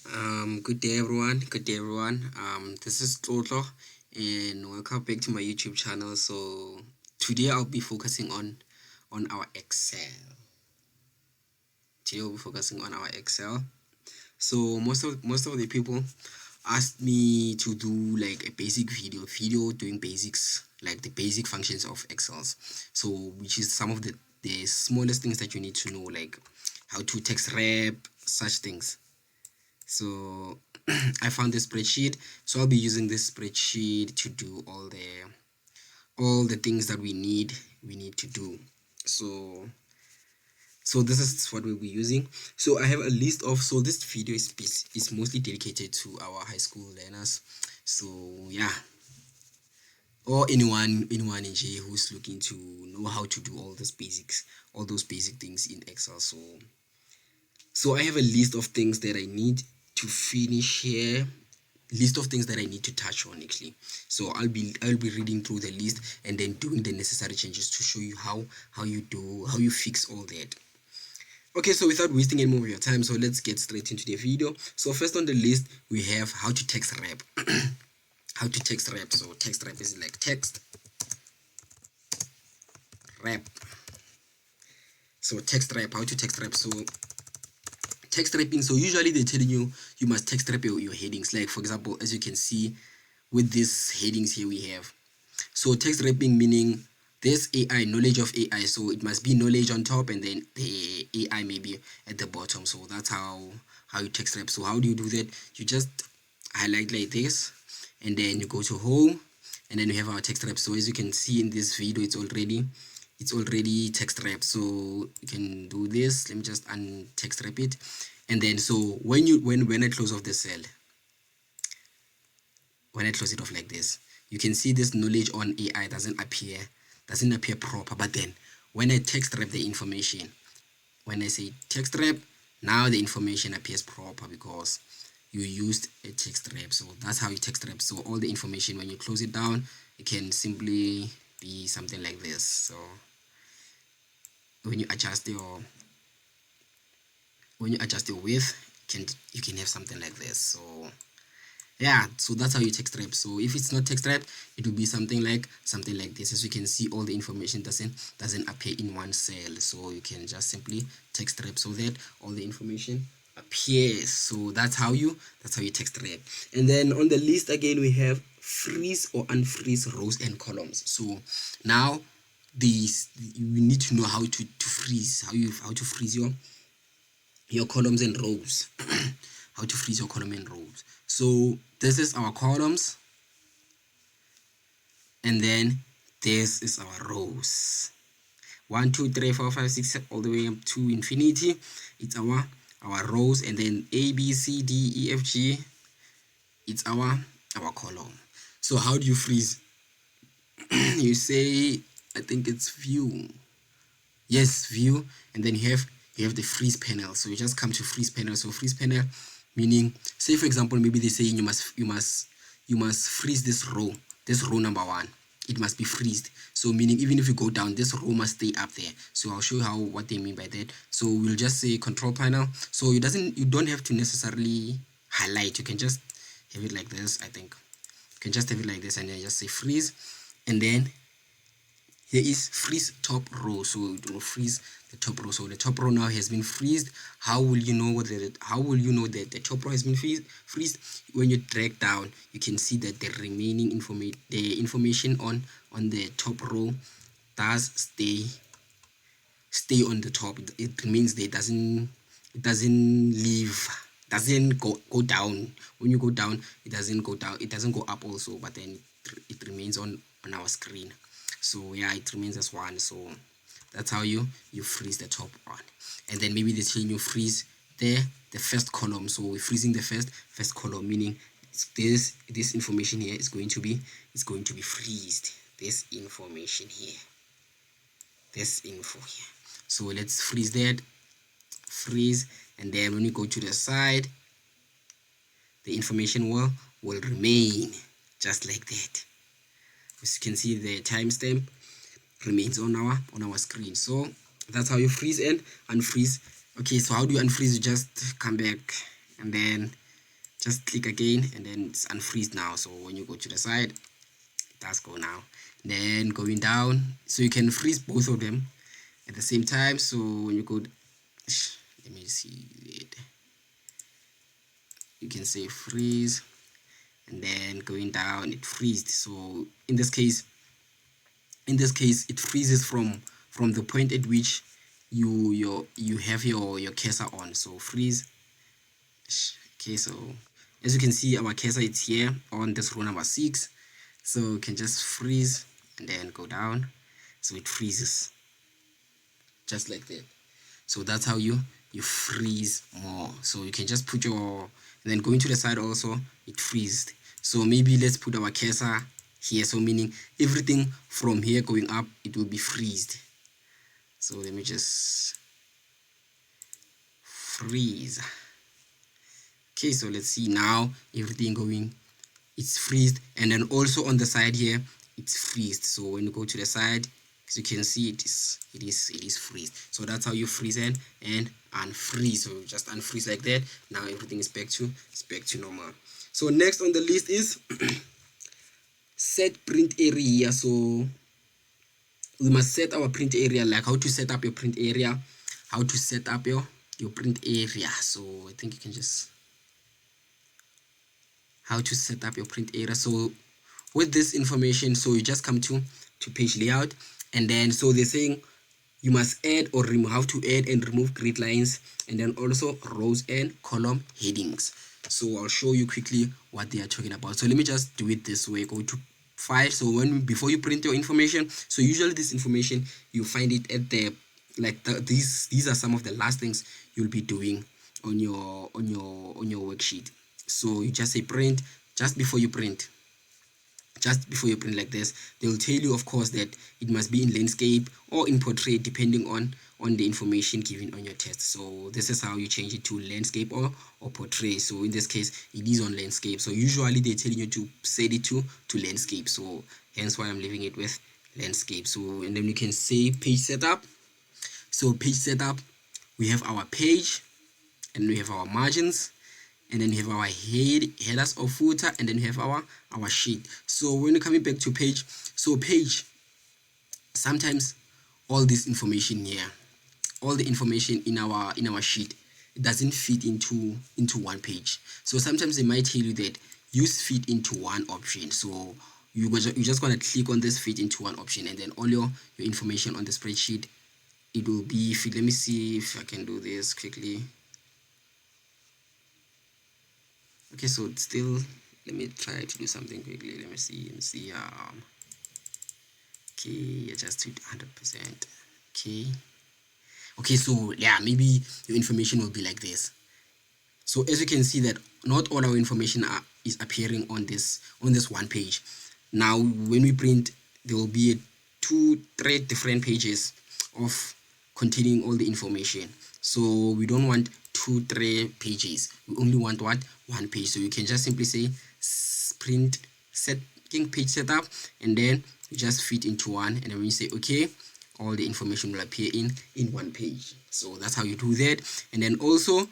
Good day everyone. Good day everyone. This is Toto and welcome back to my YouTube channel. So today I'll be focusing on our Excel. Today I'll be focusing on our Excel. So most of the people asked me to do like a basic video doing basics, like the basic functions of Excels. So which is some of the smallest things that you need to know, like how to text wrap, such things. So I found this spreadsheet, so I'll be using this spreadsheet to do all the things that we need to do. So this is what we'll be using. So I have a list of, so this video is mostly dedicated to our high school learners, so yeah, or anyone in J who's looking to know how to do all those basic things in Excel. So I have a list of things that I need to finish here, list of things that I need to touch on actually. So I'll be reading through the list and then doing the necessary changes to show you how you fix all that. Okay, so without wasting any more of your time, so let's get straight into the video. So first on the list we have how to text wrap. How to text wrap. So text wrap is like text wrap. So text wrap, how to text wrap. So text wrapping, so usually they're telling you must text wrap your headings, like for example, as you can see with these headings here we have. So text wrapping meaning this AI, knowledge of AI, so it must be knowledge on top and then the AI maybe at the bottom. So that's how you text wrap. So how do you do that? You just highlight like this and then you go to home and then we have our text wrap. So as you can see in this video, it's already text wrap. So you can do this. Let me just untext wrap it. And then so when I close off the cell, when I close it off like this, you can see this knowledge on AI doesn't appear proper. But then when I text wrap the information, when I say text wrap, now the information appears proper because you used a text wrap. So that's how you text wrap. So all the information, when you close it down, it can simply be something like this. So when you adjust your width, you can have something like this. So yeah, so that's how you text wrap. So if it's not text wrap, it will be something like this. As you can see, all the information doesn't appear in one cell, so you can just simply text wrap so that all the information appears. So that's how you text wrap. And then on the list again we have freeze or unfreeze rows and columns. So now these, you need to know how to freeze, how to freeze your columns and rows. How to freeze your column and rows. So this is our columns and then this is our rows. 1 2 3 4 5 6 all the way up to infinity. It's our rows, and then A B C D E F G, it's our column. So how do you freeze? You say, I think it's view. Yes, view, and then you have the freeze panel. So you just come to freeze panel. So freeze panel meaning, say for example, maybe they're saying you must freeze this row number 1. It must be freezed. So meaning even if you go down, this row must stay up there. So I'll show you what they mean by that. So we'll just say control panel. So you don't have to necessarily highlight. You can just have it like this. I think you can just have it like this and then just say freeze, and then here is freeze top row. So it will freeze the top row. So the top row now has been freezed. How will you know that the top row has been freezed? When you drag down, you can see that the remaining information on the top row does stay on the top. It remains there. It doesn't leave, doesn't go down. When you go down, it doesn't go down, it doesn't go up also, but then it remains on our screen. So yeah, it remains as 1. So that's how you freeze the top one. And then maybe they telling you freeze the first column. So we're freezing the first column, meaning this information here is going to be freezed. This information here, this info here. So let's freeze that, freeze, and then when you go to the side, the information will remain just like that. As you can see, the timestamp remains on our screen. So that's how you freeze and unfreeze. Okay, so how do you unfreeze? You just come back and then just click again, and then it's unfreeze now. So when you go to the side, it does go now. Then going down, so you can freeze both of them at the same time. So when you go, let me see it, you can say freeze, and then going down it freezed. So in this case it freezes from the point at which you have your cursor on. So freeze. Okay, so as you can see, our cursor is here on this row number 6, so you can just freeze and then go down, so it freezes just like that. So that's how you freeze more. So you can just put your, and then going to the side also, it freezed. So maybe let's put our cursor here, so meaning everything from here going up, it will be freezed. So let me just freeze. Okay, so let's see now, everything going, it's freezed, and then also on the side here it's freezed. So when you go to the side, as you can see, it is freezed. So that's how you freeze and unfreeze. So just unfreeze like that. Now everything is back to normal. So next on the list is set print area. So we must set our print area, like how to set up your print area, how to set up your print area. So I think you can just, how to set up your print area. So with this information, so you just come to page layout, and then so they're saying you must add or remove, how to add and remove grid lines, and then also rows and column headings. So I'll show you quickly what they are talking about. So let me just do it this way. Go to file. So before you print your information, so usually this information you find it at the, like these are some of the last things you'll be doing on your worksheet. So you just say print. Just before you print like this, they'll tell you, of course, that it must be in landscape or in portrait, depending on the information given on your test. So this is how you change it to landscape or portrait. So in this case, it is on landscape. So usually they're telling you to set it to landscape. So hence why I'm leaving it with landscape. So, and then you can say page setup. So page setup, we have our page, and we have our margins, and then we have our headers or footer, and then we have our sheet. So when you're coming back to page, so page, sometimes all this information here, all the information in our sheet, it doesn't fit into one page. So sometimes they might tell you that use fit into one option. So you're just gonna click on this fit into one option, and then all your information on the spreadsheet, it will be fit. Let me see if I can do this quickly. Okay, so it's still, let me try to do something quickly. Let me see. Okay, adjust to 100%. Okay, so yeah, maybe your information will be like this. So as you can see that not all our information is appearing on this one page. Now when we print, there will be 2-3 different pages of containing all the information. So we don't want 2-3 pages. We only want one page. So you can just simply say print setting page setup, and then you just fit into one, and then when you say okay, all the information will appear in one page. So that's how you do that. And then also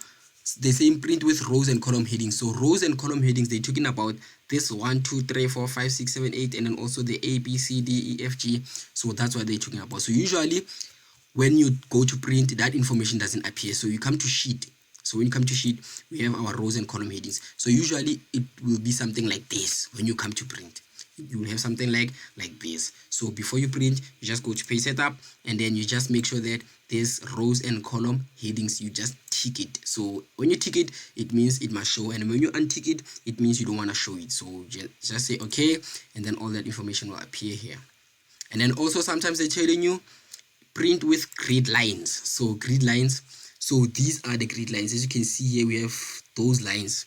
the same print with rows and column headings. So rows and column headings, they're talking about this 1 2 3 4 5 6 7 8, and then also the A B C D E F G. So that's what they're talking about. So usually when you go to print, that information doesn't appear. So you come to sheet. So when you come to sheet, we have our rows and column headings. So usually it will be something like this. When you come to print, you will have something like this. So before you print, you just go to page setup, and then you just make sure that there's rows and column headings, you just tick it. So when you tick it, it means it must show, and when you untick it, it means you don't want to show it. So just say okay, and then all that information will appear here. And then also sometimes they're telling you print with grid lines. So grid lines, so these are the grid lines. As you can see here, we have those lines.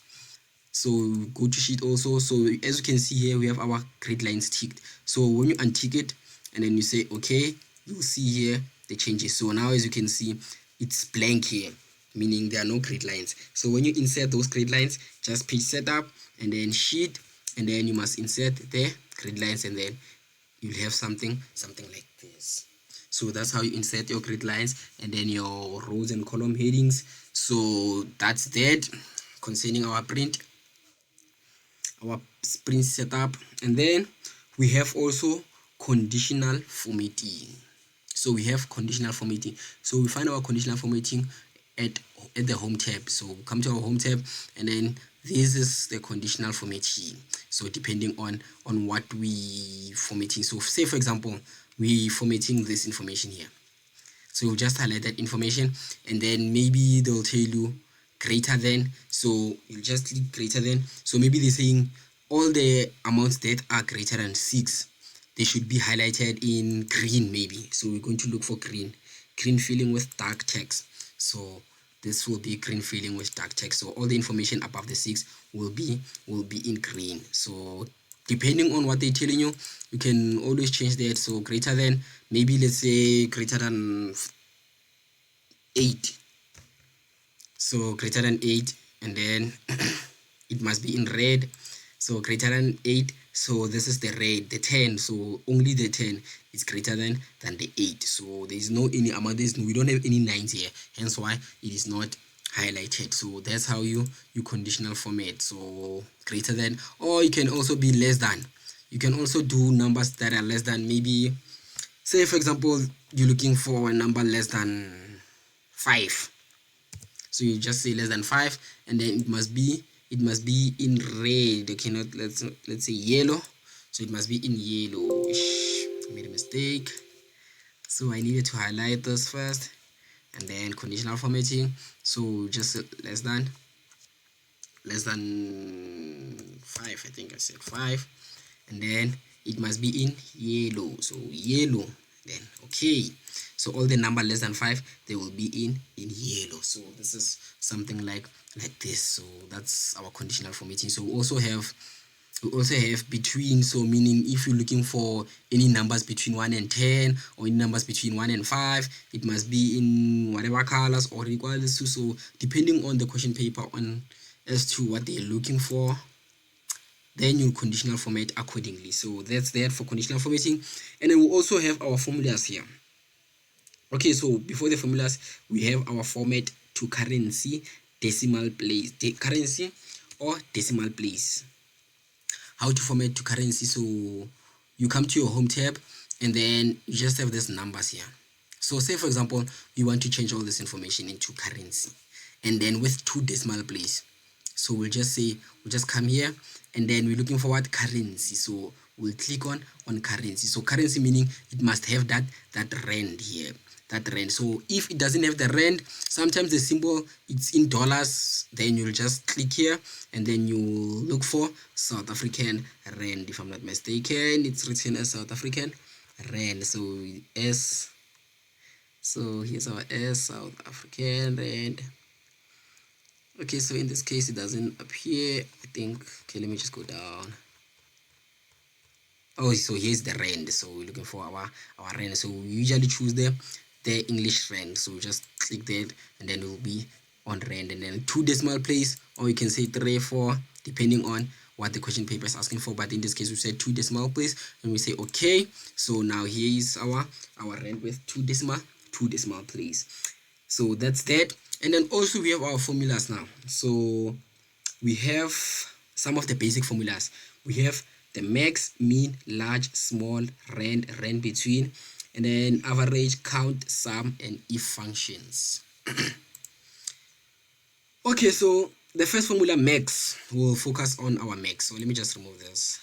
So go to sheet also. So as you can see here, we have our grid lines ticked. So when you untick it and then you say okay, you'll see here the changes. So now as you can see, it's blank here, meaning there are no grid lines. So when you insert those grid lines, just page setup and then sheet, and then you must insert the grid lines, and then you'll have something like this. So that's how you insert your grid lines, and then your rows and column headings. So that's that concerning our print. our sprint setup, and then we have also conditional formatting. So we have conditional formatting. So we find our conditional formatting at the home tab. So we come to our home tab, and then this is the conditional formatting. So depending on what we formatting. So say for example, we formatting this information here. So you just highlight that information, and then maybe they'll tell you greater than. So you just click greater than. So maybe they're saying all the amounts that are greater than 6, they should be highlighted in green maybe. So we're going to look for green filling with dark text. So this will be green filling with dark text. So all the information above the 6 will be in green. So depending on what they're telling you, you can always change that. So greater than, maybe let's say greater than 8. So greater than 8, and then it must be in red. So greater than 8, so this is the red, the 10. So only the 10 is greater than the 8. So there is no any amount, we don't have any 9s here, hence why it is not highlighted. So that's how you conditional format. So greater than, or you can also be less than. You can also do numbers that are less than. Maybe say for example you're looking for a number less than 5. So you just say less than 5, and then it must be in red. Okay, not let's say yellow. So it must be in yellow. I made a mistake. So I needed to highlight this first, and then conditional formatting. So just less than 5. I think I said 5, and then it must be in yellow. So yellow, then okay. So all the number less than 5, they will be in yellow. So this is something like this. So that's our conditional formatting. So we also have between. So meaning if you're looking for any numbers between 1 and 10, or any numbers between 1 and 5, it must be in whatever colors or equals to. So depending on the question paper on as to what they're looking for, then you conditional format accordingly. So that's that for conditional formatting. And then we also have our formulas here. Okay, so before the formulas, we have our format to currency, decimal place, currency or decimal place. How to format to currency? So you come to your home tab, and then you just have these numbers here. So say for example you want to change all this information into currency, and then with 2 decimal place. So we'll just come here, and then we're looking for what currency. So we'll click on currency. So currency meaning it must have that rand here, that rand. So if it doesn't have the rand, sometimes the symbol it's in dollars, then you'll just click here, and then you look for South African rand. If I'm not mistaken, it's written as South African rand. So S, so here's our S, South African rand. Okay, so in this case it doesn't appear, I think. Okay, let me just go down. Oh, so here's the rand. So we're looking for our rand. So we usually choose the English rand. So we just click that, and then it will be on rand, and then 2 decimal place, or you can say 3, 4, depending on what the question paper is asking for. But in this case we said 2 decimal place, and we say okay. So now here is our rand with 2 decimal place. So that's that. And then also we have our formulas now. So we have some of the basic formulas. We have the max, mean, large, small, rand between, and then average, count, sum, and if functions. Okay, so the first formula, max, will focus on our max. So let me just remove this.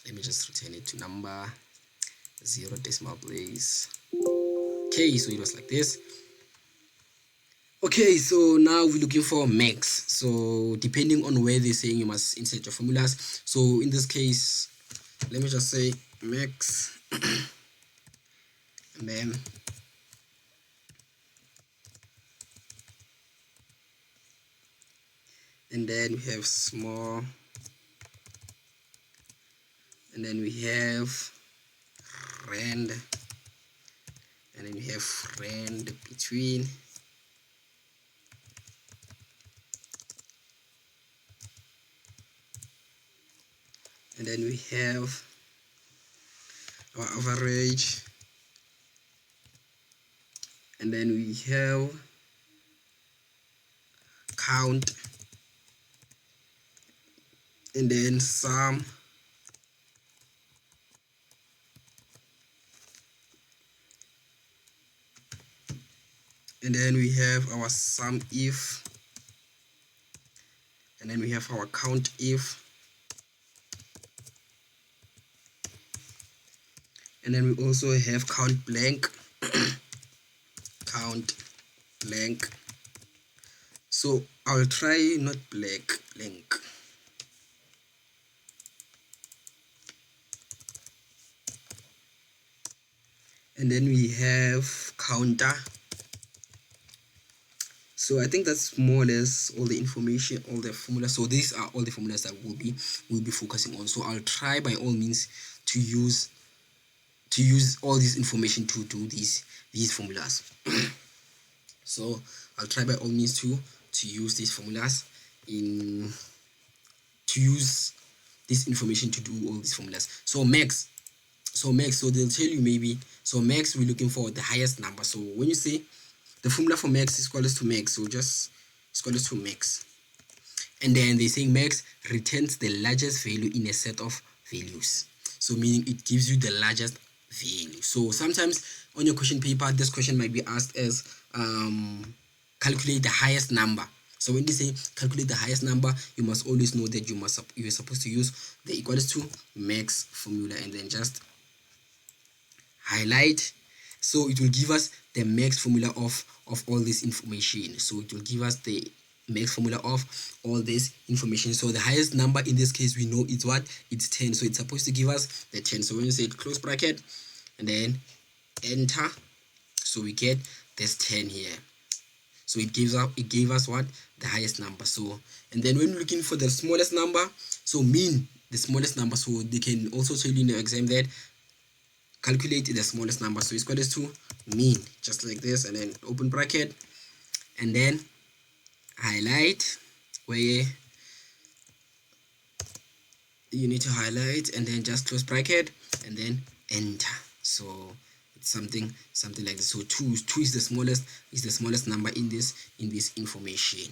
Let me just return it to number 0 decimal place. Okay, so it was like this. Okay, so now we're looking for max. So depending on where they're saying you must insert your formulas. So in this case, let me just say max and then we have small, and then we have rand, and then we have rand between, and then we have our average, and then we have count, and then sum, and then we have our sum if, and then we have our count if, and then we also have count blank. Count blank. So I'll try not blank. And then we have counter. So I think that's more or less all the information, all the formulas. So these are all the formulas that we'll be focusing on. So I'll try by all means to use all this information to do these formulas. So I'll try by all means to use these formulas to use this information to do all these formulas. So max, so they'll tell you maybe, so max, we're looking for the highest number. So when you say the formula for max is equals to max, so just is equals to max, and then they say max returns the largest value in a set of values. So meaning it gives you the largest value. So sometimes on your question paper, this question might be asked as calculate the highest number. So when they say calculate the highest number, you must always know that you are supposed to use the equals to max formula and then just highlight. So it will give us the max formula of all this information. So it will give us the max formula of all this information. So the highest number in this case, we know it's what? It's 10. So it's supposed to give us the 10. So when you say close bracket and then enter, so we get this 10 here. So it gave us what? The highest number. So, and then when looking for the smallest number, so mean the smallest number. So they can also tell you in the exam that calculate the smallest number. So it's equals to mean, just like this, and then open bracket and then highlight where you need to highlight, and then just close bracket and then enter. So it's something like this. So 2 is the smallest number in this information.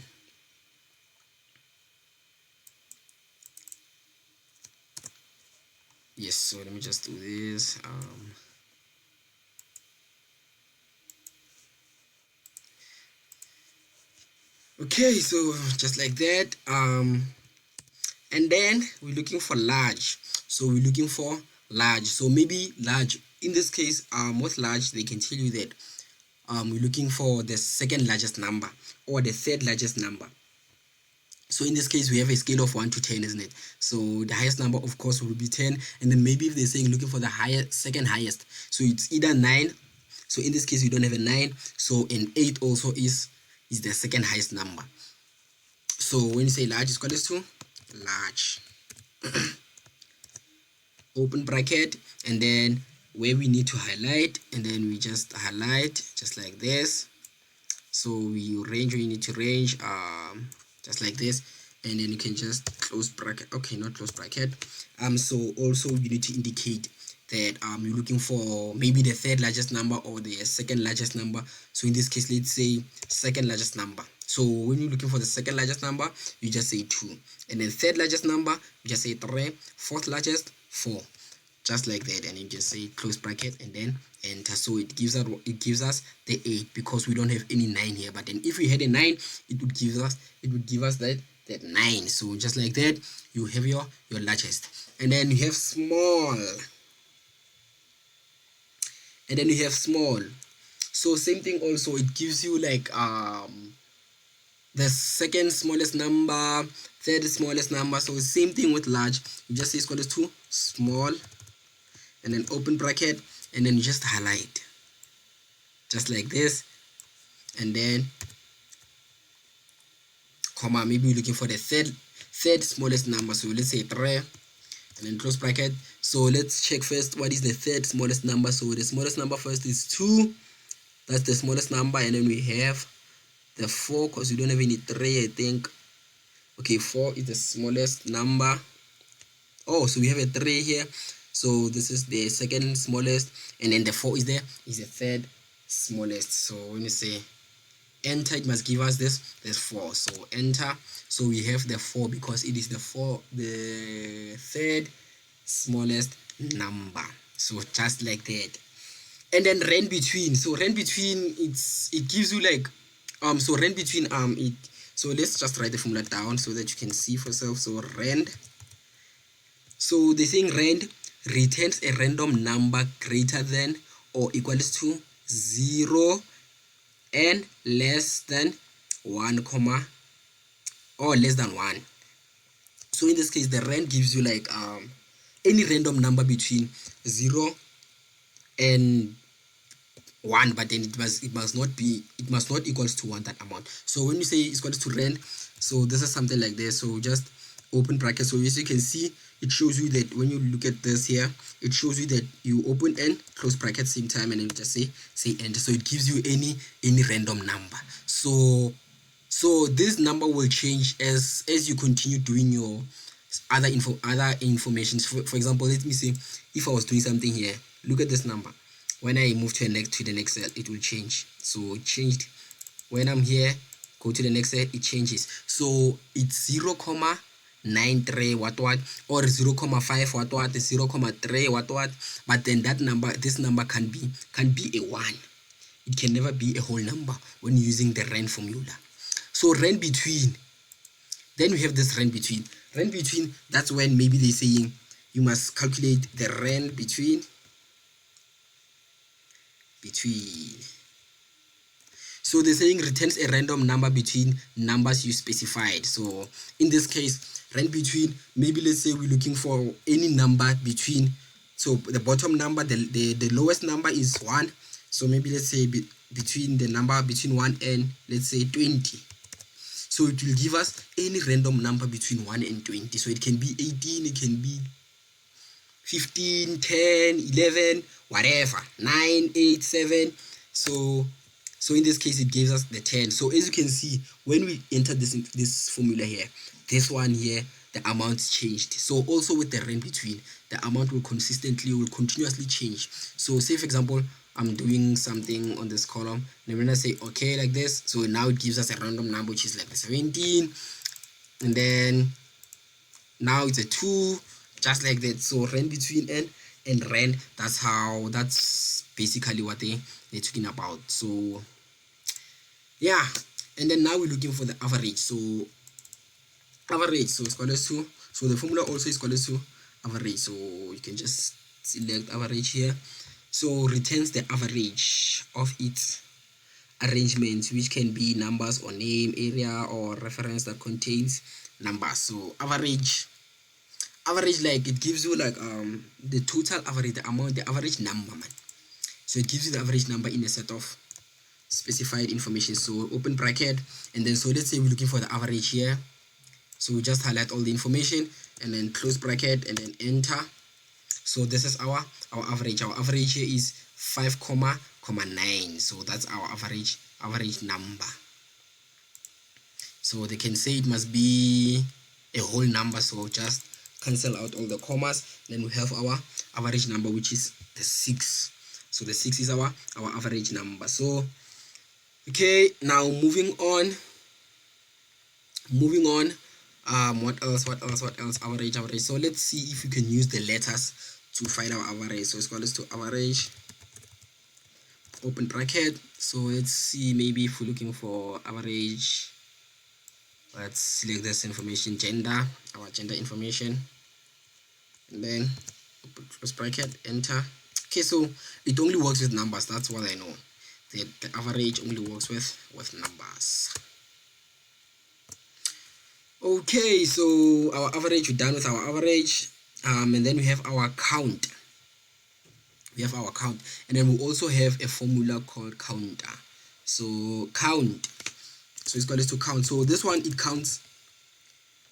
Yes, so let me just do this. Okay, so just like that. And then we're looking for large. So we're looking for large. So maybe large in this case, with large, they can tell you that we're looking for the second largest number or the third largest number. So in this case, we have a scale of 1 to 10, isn't it? So the highest number, of course, will be 10. And then maybe if they're saying looking for the second highest, so it's either 9. So in this case, we don't have a 9. So an 8 also is the second highest number. So when you say large is equals to large, open bracket, and then where we need to highlight, and then we just highlight just like this. So we range, we need to range just like this, and then you can just close bracket. Okay, not close bracket. So also you need to indicate that you're looking for maybe the third largest number or the second largest number. So in this case, let's say second largest number. So when you're looking for the second largest number, you just say 2, and then third largest number, you just say 3, fourth largest 4, just like that, and you just say close bracket and then enter. So it gives us the 8 because we don't have any 9 here. But then if we had a 9, it would give us that 9. So just like that, you have your largest, and then you have small, and then you have small. So same thing also, it gives you like the second smallest number, third smallest number. So same thing with large, you just say it's equals to small and then open bracket, and then you just highlight just like this, and then comma, maybe we're looking for the third smallest number. So let's say 3 and then close bracket. So let's check first what is the third smallest number. So the smallest number first is 2, that's the smallest number, and then we have the 4 because we don't have any 3, I think. Okay, 4 is the smallest number. Oh, so we have a 3 here, so this is the second smallest, and then the 4 is the third smallest. So when you say enter, it must give us this 4. So enter. So we have the 4 because it is the third smallest number. So just like that. And then rand between. So rand between, it gives you like so rand between so let's just write the formula down so that you can see for yourself. So rand, so the thing rand returns a random number greater than or equals to 0 and less than 1 comma or less than 1. So in this case, the rand gives you like any random number between 0 and 1, but then it must not equals to 1, that amount. So when you say it's equals to rand, so this is something like this. So just open bracket. So as you can see, it shows you that when you look at this here, it shows you that you open and close bracket same time, and then just say enter. So it gives you any random number. So this number will change as you continue doing your other information. For example, let me say if I was doing something here, look at this number. When I move to the next cell, it will change. So it changed. When I'm here, go to the next cell, it changes. So it's 0.93 what, or 0.5 what, 0.3 what. But then this number can be a 1. It can never be a whole number when using the rand formula. So rand between. Then we have this rand between. Rand between, that's when maybe they're saying you must calculate the rand between. So they're saying returns a random number between numbers you specified. So in this case, rand between, maybe let's say we're looking for any number between, so the bottom number, the lowest number is 1. So maybe let's say between the number between 1 and let's say 20. So it will give us any random number between 1 and 20. So it can be 18, it can be 15, 10, 11, whatever, 9, 8, 7. So in this case, it gives us the 10. So as you can see, when we enter this formula here, this one here, the amount changed. So also with the rand between, the amount will continuously change. So say for example, I'm doing something on this column, and when I say okay like this, so now it gives us a random number which is like the 17, and then now it's a 2, just like that. So rand between and rand, that's basically what they're talking about. So yeah, and then now we're looking for the average. So average, so it's equals to, so the formula also is equals to average. So you can just select average here. So returns the average of its arrangements, which can be numbers or name, area, or reference that contains numbers. So average, like it gives you like the total average, the amount, the average number, man. So it gives you the average number in a set of specified information. So open bracket, and then so let's say we're looking for the average here. So we just highlight all the information and then close bracket and then enter. So this is our average. Our average here is 5.9. So that's our average number. So they can say it must be a whole number. So just cancel out all the commas. Then we have our average number, which is the 6. So the 6 is our average number. So okay, now moving on. What else? Average. So let's see if we can use the letters to find our average. So it's equals to average, open bracket. So let's see, maybe if we're looking for average, let's select this information, gender, our gender information, and then open close bracket, enter. Okay, so it only works with numbers. That's what I know. The average only works with numbers. Okay, so our average, we're done with our average, and then we have our count. And then we also have a formula called counter. So count, so it's equals to count. So this one, it counts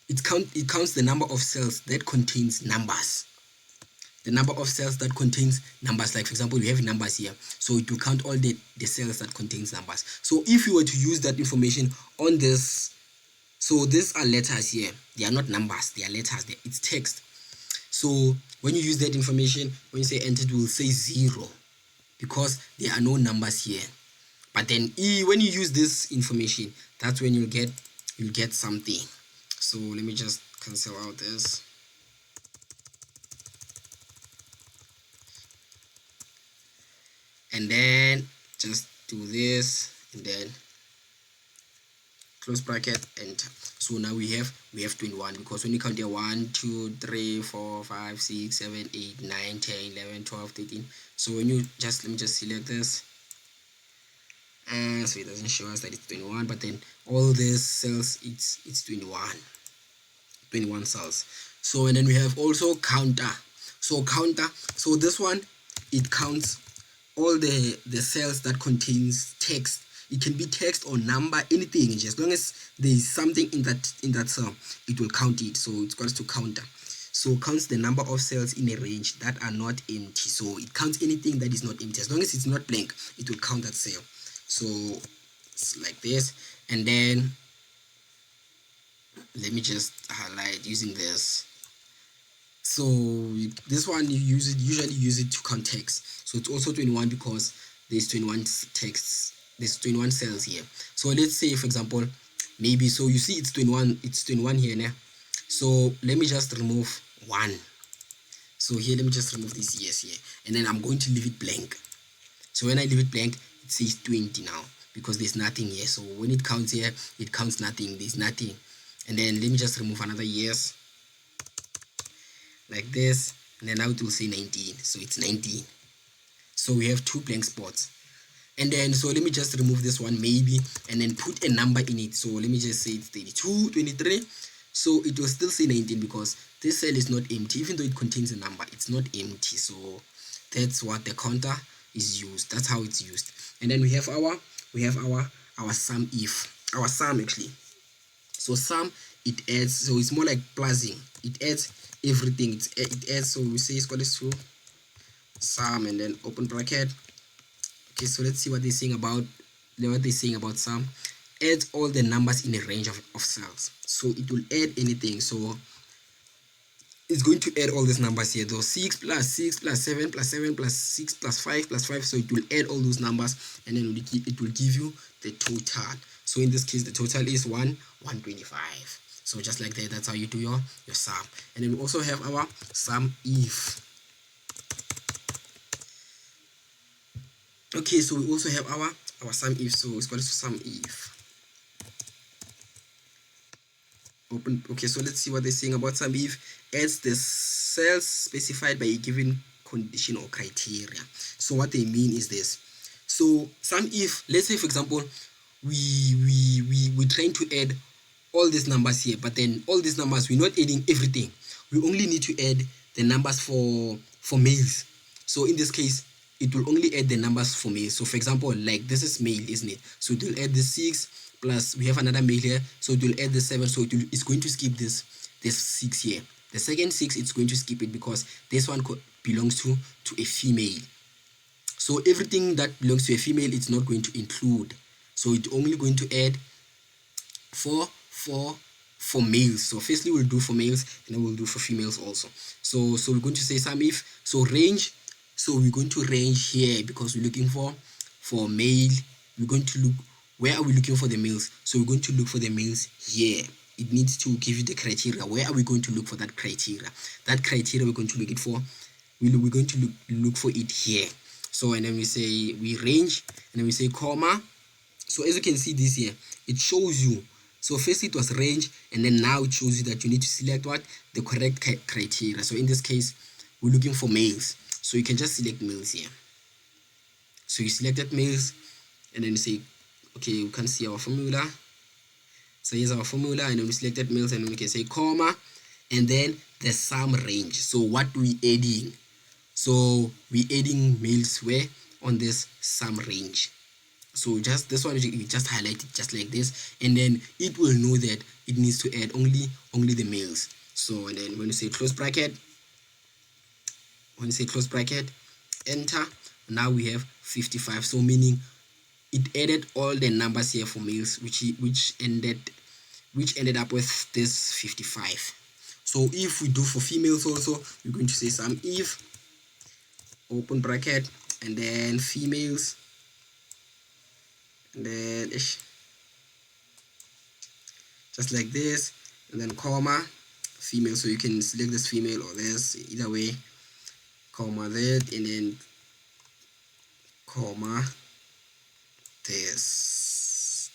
the number of cells that contains numbers. The number of cells that contains numbers, like for example, we have numbers here, so it will count all the cells that contains numbers. So if you were to use that information on this, so these are letters here, they are not numbers, they are letters, it's text. So when you use that information, when you say enter, it will say 0 because there are no numbers here. But then when you use this information, that's when you'll get something. So let me just cancel out this. And then just do this, and then close bracket, enter. So now we have 21, because when you count here 1 2 3 4 5 6 7 8 9 10 11 12 13. So when you just, let me just select this, and so it doesn't show us that it's 21, but then all these cells, it's 21 cells. So, and then we have also counter. So this one, it counts all the cells that contains text. It can be text or number, anything, as long as there is something in that cell, it will count it. So it's equals to counter. So counts the number of cells in a range that are not empty. So it counts anything that is not empty. As long as it's not blank, it will count that cell. So it's like this. And then let me just highlight using this. So this one, you usually use it to count text. So it's also 21 because there's 21 texts, there's 21 cells here. So let's say, for example, maybe, so you see it's 21 here now. So let me just remove 1. So here, let me just remove this yes here, and then I'm going to leave it blank. So when I leave it blank, it says 20 now, because there's nothing here. So when it counts here, it counts nothing, there's nothing. And then let me just remove another yes, like this, and then now it will say 19. So it's 19. So we have 2 blank spots. And then, so let me just remove this one maybe, and then put a number in it. So let me just say it's 32, 23. So it will still say 19 because this cell is not empty. Even though it contains a number, it's not empty. So that's what the counter is used. That's how it's used. And then we have our sum if, our sum actually. So sum, it adds, so it's more like plusing. It adds everything. It adds, so we say it's equal to sum, and then open bracket. Okay, so let's see what they're saying about sum. Add all the numbers in a range of cells. So it will add anything. So it's going to add all these numbers here, though 6 plus 6 plus 7 plus 7 plus 6 plus 5 plus 5. So it will add all those numbers, and then it will give you the total. So in this case, the total is 125. So just like that, that's how you do your sum. And then we also have our sum if. Okay, so we also have our sum if. So it's called sum if. Open. Okay, so let's see what they're saying about sum if. Adds the cells specified by a given condition or criteria. So what they mean is this. So sum if, let's say for example, we're trying to add all these numbers here, but then all these numbers, we're not adding everything. We only need to add the numbers for males. So in this case, it will only add the numbers for males. So for example, like this is male, isn't it? So it will add the 6 plus we have another male here, so it will add the 7. So it's going to skip this 6 here. The second 6, it's going to skip it because this one belongs to a female. So everything that belongs to a female, it's not going to include. So it's only going to add for males. So firstly we'll do for males, and then we'll do for females also. So we're going to say sum if. So range, so we're going to range here because we're looking for male. We're going to look, where are we looking for the males? So we're going to look for the males here. It needs to give you the criteria. Where are we going to look for that criteria? That criteria we're going to look it for, we're going to look for it here. So, and then we say we range, and then we say comma. So as you can see this here, it shows you. So first it was range, and then now it shows you that you need to select what? The correct criteria. So in this case, we're looking for males. So you can just select males here. So you selected males, and then you say, okay, we can see our formula. So here's our formula, and then we selected males, and then we can say comma, and then the sum range. So what we adding? So we adding males where? On this sum range. So just this one, you just highlight it just like this, and then it will know that it needs to add only the males. So, and then when you say close bracket, enter, now we have 55. So meaning it added all the numbers here for males, which ended up with this 55. So if we do for females also, we're going to say sum if, open bracket, and then females, and then just like this, and then comma female, so you can select this female or this, either way, comma that, and then comma this,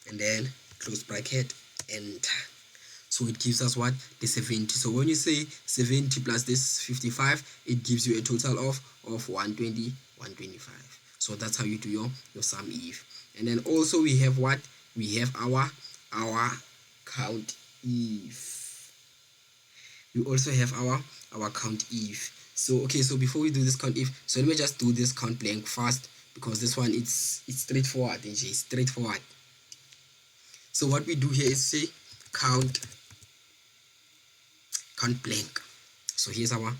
and then close bracket, enter. So it gives us what? The 70. So when you say 70 plus this 55, it gives you a total of 120, 125. So that's how you do your sum if. And then also we have what? We have our count if. We also have our count if. So okay, so before we do this count if, so let me just do this count blank first, because this one it's straightforward. It's straightforward. So what we do here is say count blank. So here's our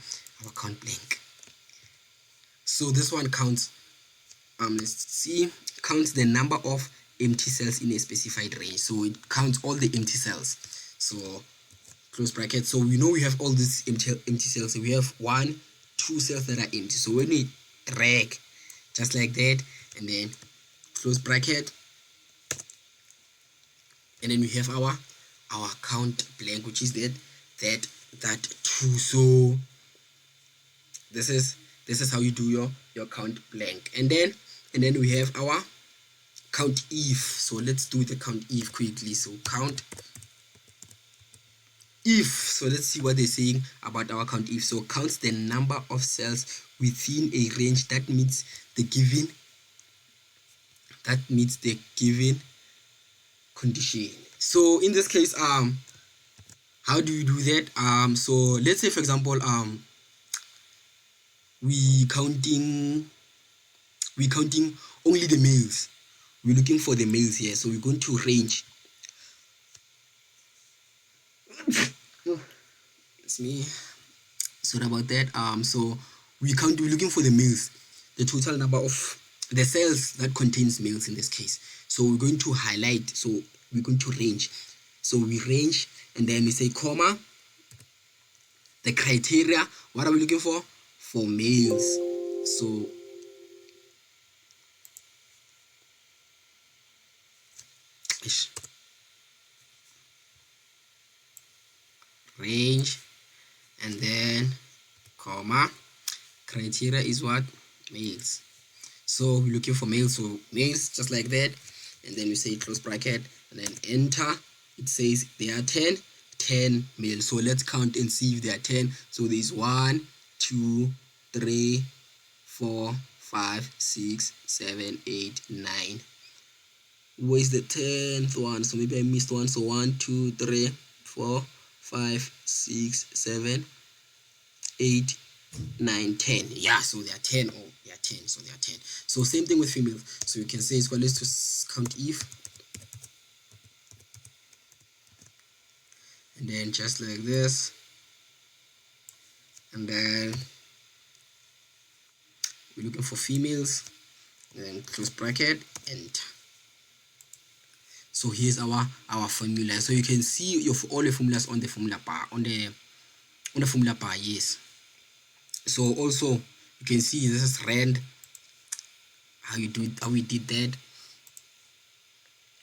count blank. So this one counts, let's see, counts the number of empty cells in a specified range. So it counts all the empty cells. So close bracket. So we know we have all these empty cells. So we have 1, 2 cells that are empty. So when we drag just like that, and then close bracket, and then we have our count blank, which is that 2. So this is how you do your count blank. And then we have our count if. So let's do the count if quickly. So count if, so let's see what they're saying about our count if. So counts the number of cells within a range that meets the given condition. So in this case, how do you do that? So let's say, for example, we counting only the males. We're looking for the males here, so we're going to range. It's me, sorry about that. So we're looking for the males, the total number of the cells that contains males in this case. So we're going to highlight, so we're going to range. So we range, and then we say comma, the criteria. What are we looking for? For males. So range, and then comma, criteria is what? Males. So we're looking for males, so males just like that, and then we say close bracket, and then enter. It says there are 10 males. So let's count and see if there are 10. So there's 1, 2, 3, 4, 5, 6, 7, 8, 9. Where's the 10th one? So maybe I missed one. So 1, 2, 3, 4, 5, 6, 7, 8, 9, 10. Yeah, so there are 10. Oh, there are 10. So there are 10. So same thing with females. So you can say it's equal to count if, and then just like this, and then we're looking for females, and then close bracket, enter. So here's our formula. So you can see all the formulas on the formula bar, on the formula bar. Yes. So also you can see this is rand, how we did that.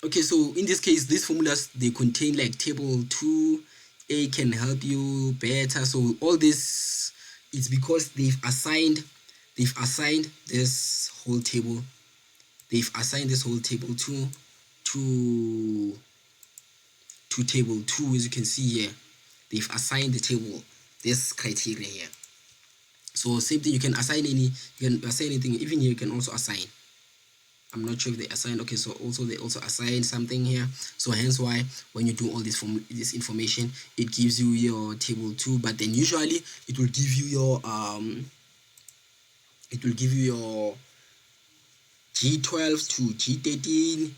Okay, so in this case, these formulas, they contain like table 2a can help you better. So all this, it's because they've assigned this whole table. They've assigned this whole table to table 2, as you can see here. They've assigned the table this criteria here. So same thing, you can assign anything. Even here you can also assign. I'm not sure if they assign. Okay, so also they also assign something here. So hence why when you do all this information, it gives you your table 2, but then usually it will give you your G12 to G13,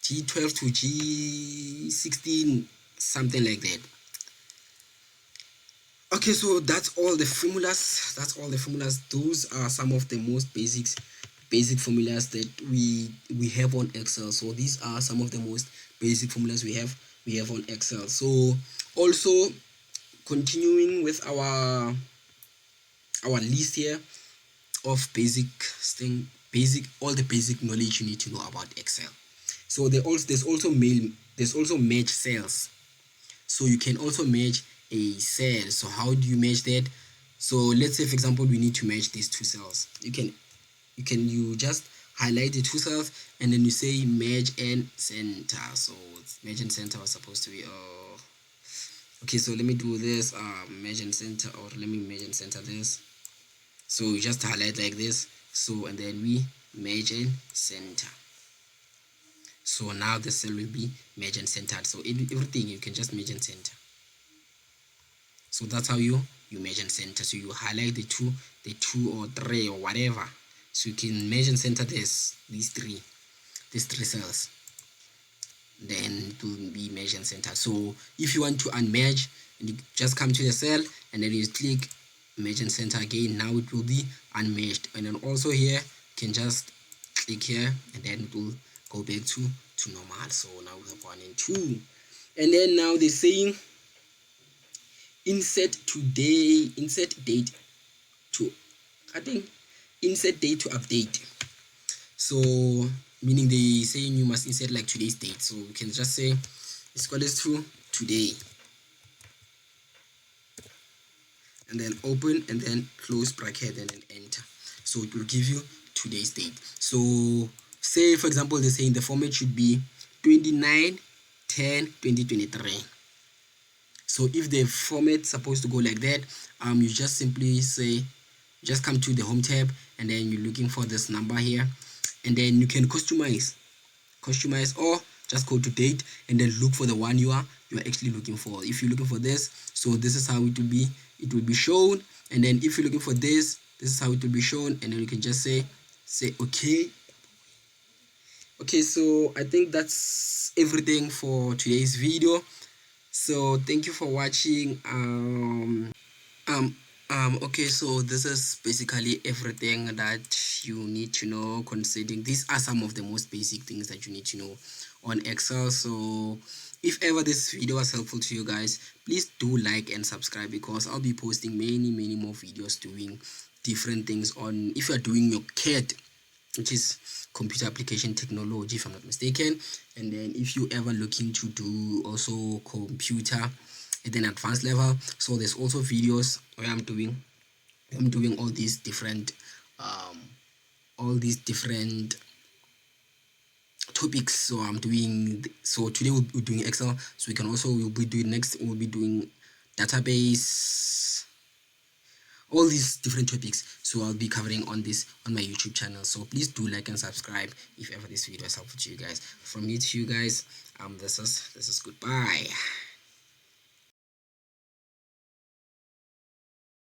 G12 to G16, something like that. Okay, so that's all the formulas. Those are some of the most basic formulas that we have on Excel. So these are some of the most basic formulas we have on Excel. So also continuing with our list here, of all the basic knowledge you need to know about Excel. So there's also match cells. So you can also match a cell. So how do you match that? So let's say, for example, we need to match these two cells. You just highlight the two cells and then you say merge and center. So merge and center was supposed to be okay, so let me do this merge and center, or let me merge and center this. So you just highlight like this, so and then we merge and center. So now the cell will be merge and centered. So everything you can just merge and center. So that's how you merge and center. So you highlight the two or three or whatever, so you can merge and center these three cells, then it will be merge and center. So if you want to unmerge, you just come to the cell and then you click merge and center again. Now it will be unmerged, and then also here you can just click here and then it will go back to normal. So now we have 1 and 2, and then now they're saying insert date to update. So meaning they saying you must insert like today's date. So we can just say it's equals to today, and then open and then close bracket and then enter. So it will give you today's date. So say for example they're saying the format should be 29/10/2023. So if the format supposed to go like that, you just simply say, just come to the home tab and then you're looking for this number here, and then you can customize, or just go to date and then look for the one you are actually looking for. If you're looking for this, so this is how it will be shown, and then if you're looking for this is how it will be shown, and then you can just say okay. So I think that's everything for today's video. So thank you for watching. Okay, so this is basically everything that you need to know concerning. These are some of the most basic things that you need to know on Excel. So if ever this video was helpful to you guys, please do like and subscribe, because I'll be posting many more videos doing different things on, if you're doing your CAD, which is computer application technology if I'm not mistaken, and then if you ever looking to do also computer at an advanced level, so there's also videos where I'm doing all these different topics. So today we'll be doing Excel, so we'll be doing database, all these different topics. So I'll be covering on my YouTube channel. So please do like and subscribe if ever this video is helpful to you guys. From me to you guys, this is goodbye.